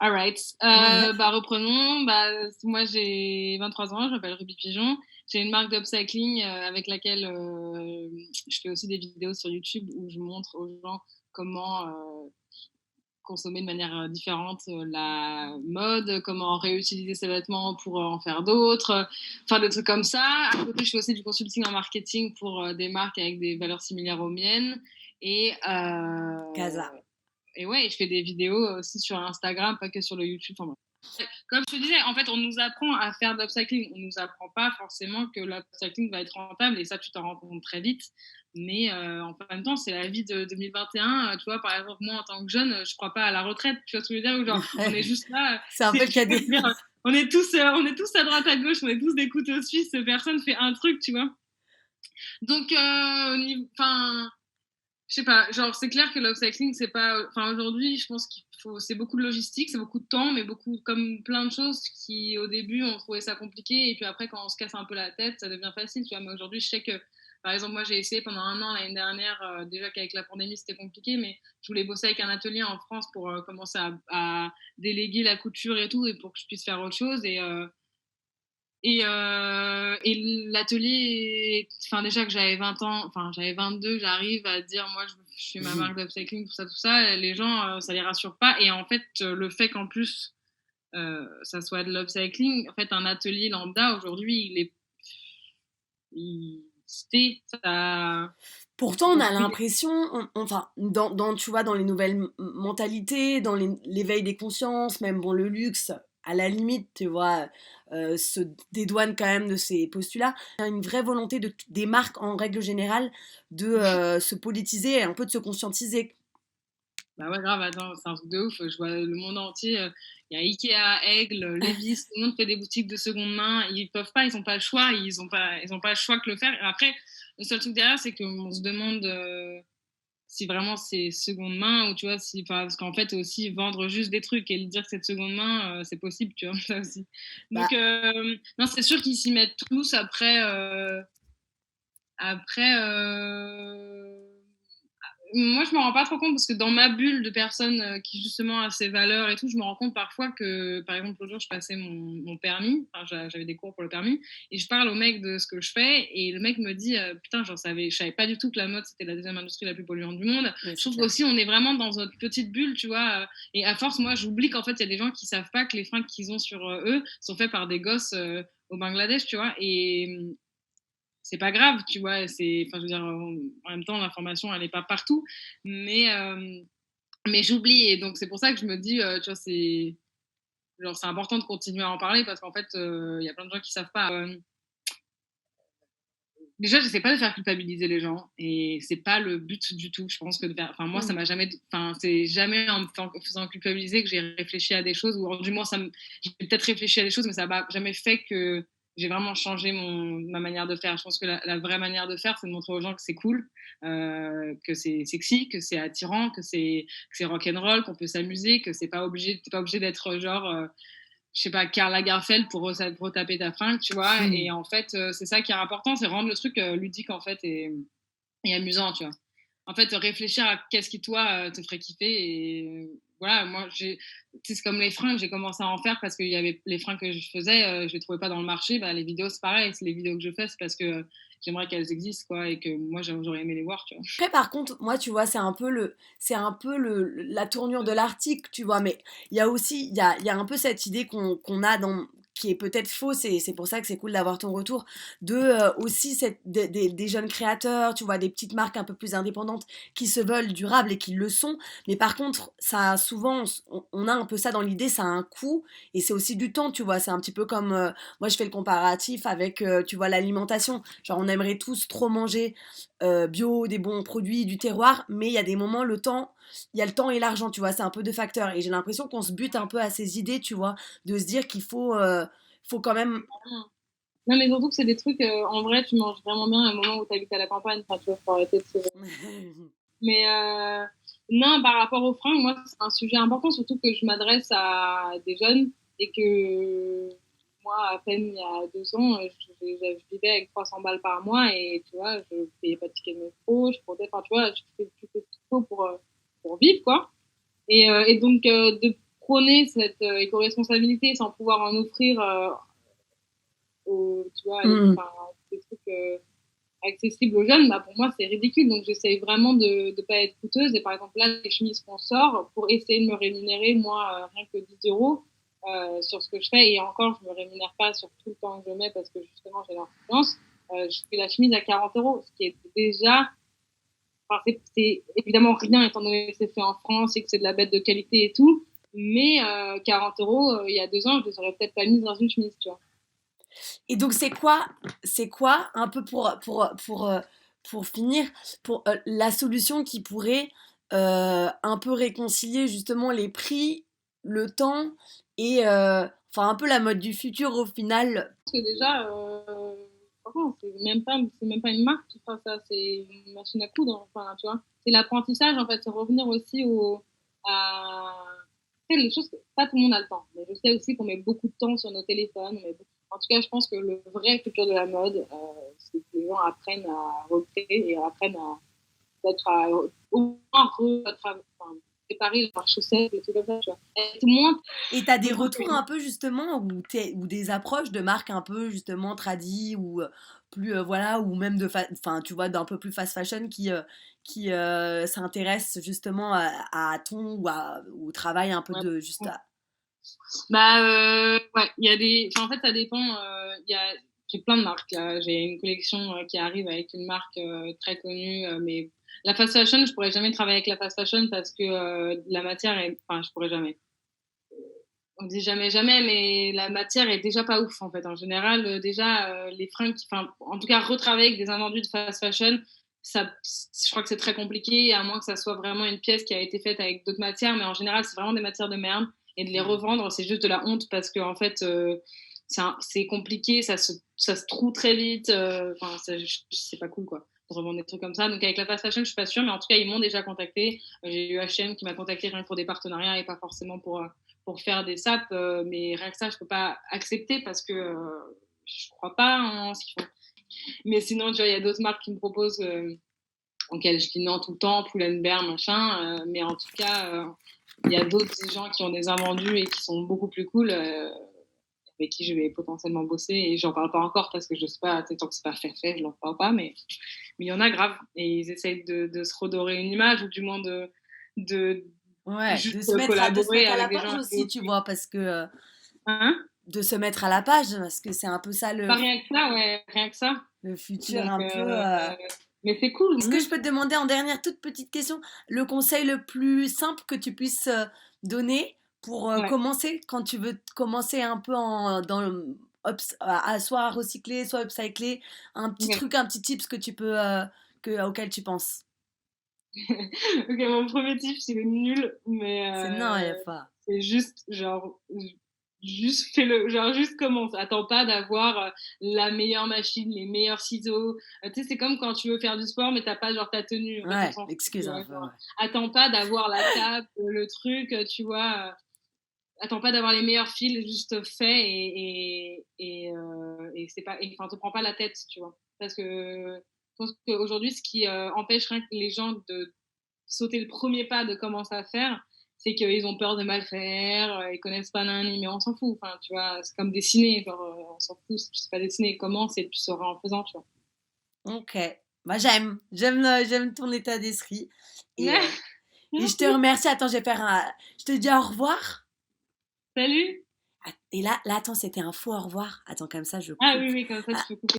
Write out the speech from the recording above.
Alright. Reprenons. Moi, j'ai 23 ans, je m'appelle Ruby Pigeon. J'ai une marque d'upcycling avec laquelle je fais aussi des vidéos sur YouTube où je montre aux gens comment consommer de manière différente la mode, comment réutiliser ses vêtements pour en faire d'autres, enfin des trucs comme ça. À côté, je fais aussi du consulting en marketing pour des marques avec des valeurs similaires aux miennes. Casa. Et ouais, je fais des vidéos aussi sur Instagram, pas que sur le YouTube. Enfin, comme je te disais, en fait, on nous apprend à faire de l'upcycling. On nous apprend pas forcément que l'upcycling va être rentable, et ça, tu t'en rends compte très vite. Mais en même temps, c'est la vie de 2021. Tu vois, par exemple, moi, en tant que jeune, je crois pas à la retraite. Tu vois ce que je veux dire? Ou genre, on est juste là. C'est un peu le cas des... On est tous à droite, à gauche. On est tous des couteaux suisses. Personne fait un truc, tu vois. Donc, enfin... Je sais pas, genre c'est clair que l'upcycling c'est pas, enfin aujourd'hui je pense qu'il faut, c'est beaucoup de logistique, c'est beaucoup de temps, mais beaucoup comme plein de choses qui au début on trouvait ça compliqué et puis après quand on se casse un peu la tête ça devient facile, tu vois. Mais aujourd'hui je sais que par exemple moi j'ai essayé pendant un an l'année dernière, déjà qu'avec la pandémie c'était compliqué, mais je voulais bosser avec un atelier en France pour commencer à déléguer la couture et tout et pour que je puisse faire autre chose et l'atelier, enfin déjà que j'avais 20 ans, enfin j'avais 22, j'arrive à dire moi je fais ma marque d'upcycling, tout ça, les gens ça les rassure pas. Et en fait, le fait qu'en plus ça soit de l'upcycling, en fait un atelier lambda aujourd'hui ça. Pourtant, on a l'impression, enfin, tu vois, dans les nouvelles mentalités, dans l'éveil des consciences, même bon, le luxe, à la limite, tu vois, se dédouane quand même de ces postulats. Il y a une vraie volonté des marques, en règle générale, de se politiser et un peu de se conscientiser. Bah ouais, grave, attends, c'est un truc de ouf. Je vois le monde entier. Il y a Ikea, Aigle, Levi's, tout le monde fait des boutiques de seconde main. Ils peuvent pas, ils ont pas le choix, ils ont pas le choix que le faire. Et après, le seul truc derrière, c'est qu'on se demande si vraiment c'est seconde main ou tu vois, si, parce qu'en fait, aussi, vendre juste des trucs et dire que c'est de seconde main, c'est possible, tu vois, ça aussi. Bah, Donc, non, c'est sûr qu'ils s'y mettent tous après. Après, moi, je me rends pas trop compte parce que dans ma bulle de personnes qui justement a ces valeurs et tout, je me rends compte parfois que, par exemple, l'autre jour, je passais mon permis, enfin, j'avais des cours pour le permis, et je parle au mec de ce que je fais, et le mec me dit, putain, je savais pas du tout que la mode c'était la deuxième industrie la plus polluante du monde. ouais, Je c'est trouve clair. qu'aussi on est vraiment dans notre petite bulle, tu vois, et à force, moi, j'oublie qu'en fait, il y a des gens qui savent pas que les fringues qu'ils ont sur eux sont faits par des gosses au Bangladesh, tu vois, et c'est pas grave, tu vois. Enfin, je veux dire, en même temps, l'information, elle est pas partout, mais, euh, mais j'oublie. Et donc, c'est pour ça que je me dis, tu vois, c'est important de continuer à en parler parce qu'en fait, il y a plein de gens qui savent pas. Déjà, j'essaie pas de faire culpabiliser les gens et c'est pas le but du tout. Je pense que enfin, moi, ça m'a jamais, enfin, c'est jamais en me faisant culpabiliser que j'ai réfléchi à des choses ou du moins, j'ai peut-être réfléchi à des choses, mais ça m'a jamais fait que j'ai vraiment changé ma manière de faire. Je pense que la vraie manière de faire, c'est de montrer aux gens que c'est cool, que c'est sexy, que c'est attirant, que c'est rock'n'roll, qu'on peut s'amuser, que t'es pas obligé d'être genre, je sais pas, Karl Lagerfeld pour retaper ta fringue, tu vois. Et en fait, c'est ça qui est important, c'est rendre le truc ludique, en fait, et amusant, tu vois. En fait, réfléchir à qu'est-ce qui, toi, te ferait kiffer. Et voilà, moi, c'est comme les fringues, j'ai commencé à en faire parce qu'il y avait les fringues que je faisais, je les trouvais pas dans le marché. Bah, les vidéos, c'est pareil, c'est les vidéos que je fais, c'est parce que j'aimerais qu'elles existent, quoi, et que moi, j'aurais aimé les voir, tu vois. Après, par contre, moi, tu vois, la tournure de l'article, tu vois, mais il y a aussi, il y a un peu cette idée qu'on a qui est peut-être fausse, et c'est pour ça que c'est cool d'avoir ton retour, de aussi des jeunes créateurs, tu vois, des petites marques un peu plus indépendantes qui se veulent durables et qui le sont, mais par contre, ça, souvent, on a un peu ça dans l'idée, ça a un coût, et c'est aussi du temps, tu vois, c'est un petit peu comme, moi, je fais le comparatif avec, tu vois, l'alimentation, genre, on aimerait tous trop manger bio, des bons produits, du terroir, mais il y a des moments, il y a le temps et l'argent, tu vois, c'est un peu deux facteurs. Et j'ai l'impression qu'on se bute un peu à ces idées, tu vois, de se dire qu'il faut quand même... Non, mais surtout que c'est des trucs, en vrai, tu manges vraiment bien à un moment où tu habites à la campagne. Enfin, tu vois, faut arrêter de se. Mais non, par rapport aux fringues, moi, c'est un sujet important, surtout que je m'adresse à des jeunes et que moi, à peine il y a 2 ans, je vivais avec 300 balles par mois et tu vois, je payais pas de ticket de métro, je comptais, enfin, tu vois, je fais tout ce qu'il faut pour vivre, quoi. Et donc, de prôner cette éco-responsabilité sans pouvoir en offrir tu vois, des trucs accessibles aux jeunes, bah, pour moi, c'est ridicule. Donc, j'essaye vraiment de ne pas être coûteuse. Et par exemple, là, les chemises qu'on sort, pour essayer de me rémunérer, moi, rien que 10 euros sur ce que je fais. Et encore, je ne me rémunère pas sur tout le temps que je mets parce que justement, j'ai l'influence. Je fais la chemise à 40 euros, ce qui est déjà. Enfin, c'est évidemment rien étant donné que c'est fait en France et que c'est de la bête de qualité et tout. Mais 40 euros, il y a 2 ans, je les aurais peut-être pas mis dans une chemise, tu vois. Et donc, c'est quoi un peu pour finir, la solution qui pourrait un peu réconcilier justement les prix, le temps et enfin un peu la mode du futur au final. Parce que déjà, franchement, c'est même pas une marque qui fera ça, c'est une machine à coudre. Enfin, tu vois, c'est l'apprentissage en fait, c'est revenir aussi à tu sais, les choses. Pas tout le monde a le temps, mais je sais aussi qu'on met beaucoup de temps sur nos téléphones. En tout cas, je pense que le vrai futur de la mode, c'est que les gens apprennent à recréer et apprennent à peut-être à au moins préparer leurs chaussettes et tout comme ça, tu vois. Être moins. Et t'as des retours un peu justement ou des approches de marques un peu justement tradies ou plus voilà ou même enfin tu vois d'un peu plus fast fashion qui s'intéressent justement à ton ou au travail un peu Ouais. de juste Bah, ouais, il y a des. Enfin, en fait, ça dépend. J'ai plein de marques. Là. J'ai une collection qui arrive avec une marque très connue, mais la fast fashion, je pourrais jamais travailler avec la fast fashion parce que la matière est. Enfin, je pourrais jamais. On dit jamais jamais, mais la matière est déjà pas ouf en fait. En général, déjà les fringues, enfin, en tout cas, retravailler avec des invendus de fast fashion, ça, je crois que c'est très compliqué, à moins que ça soit vraiment une pièce qui a été faite avec d'autres matières, mais en général, c'est vraiment des matières de merde. Et de les revendre, c'est juste de la honte parce que en fait, c'est compliqué, ça se troue très vite. Enfin, c'est pas cool quoi. De revendre des trucs comme ça. Donc avec la fast fashion, je suis pas sûre, mais en tout cas, ils m'ont déjà contacté. J'ai eu H&M qui m'a contacté rien que pour des partenariats et pas forcément pour faire des sapes, mais rien que ça, je peux pas accepter parce que je crois pas en ce qu'ils font. Mais sinon, tu vois, il y a d'autres marques qui me proposent, auxquelles je dis non tout le temps, Pull&Bear, machin, mais en tout cas, il y a d'autres gens qui ont des invendus et qui sont beaucoup plus cool, avec qui je vais potentiellement bosser, et j'en parle pas encore parce que je sais pas, tant que c'est pas fait, je n'en parle pas, mais il y en a grave, et ils essayent de se redorer une image, ou du moins de ouais juste de se collaborer mettre à la avec des page gens. aussi tu vois parce que Hein. de se mettre à la page parce que c'est un peu ça Pas rien que ça, ouais, rien que ça. le futur Donc, un peu mais c'est cool. Est-ce que je peux te demander en dernière toute petite question le conseil le plus simple que tu puisses donner pour Ouais. commencer quand tu veux commencer un peu soit à recycler, soit upcycler, un petit Okay. truc, un petit tips que tu peux auquel tu penses. Ok, mon premier tip, c'est le nul, mais C'est non, il y a pas. c'est juste, genre, juste fais-le, genre, juste commence. Attends pas d'avoir la meilleure machine, les meilleurs ciseaux. Tu sais, c'est comme quand tu veux faire du sport, mais t'as pas, genre, ta tenue. En fait, on Ouais, s'en fout, tu excuse un vois. peu. Genre, Ouais. attends pas d'avoir la cape, le truc, tu vois. Attends pas d'avoir les meilleurs fils, juste fais et c'est pas, enfin, te prends pas la tête, tu vois. Parce que je pense qu'aujourd'hui, ce qui empêche les gens de sauter le premier pas de commencer à faire, c'est qu'ils ont peur de mal faire, ils connaissent pas l'un, mais on s'en fout. Enfin, tu vois, c'est comme dessiner, genre, on s'en fout. Si tu sais pas dessiner, commence et tu sauras en faisant, tu vois. Ok. Bah, j'aime ton état d'esprit. Et, euh, et je te Merci. remercie. Attends, je te dis au revoir. Salut. Et là, attends, c'était un faux au revoir. Attends, comme ça, je Ah oui, coupe. oui, comme ça, Ah, tu peux couper.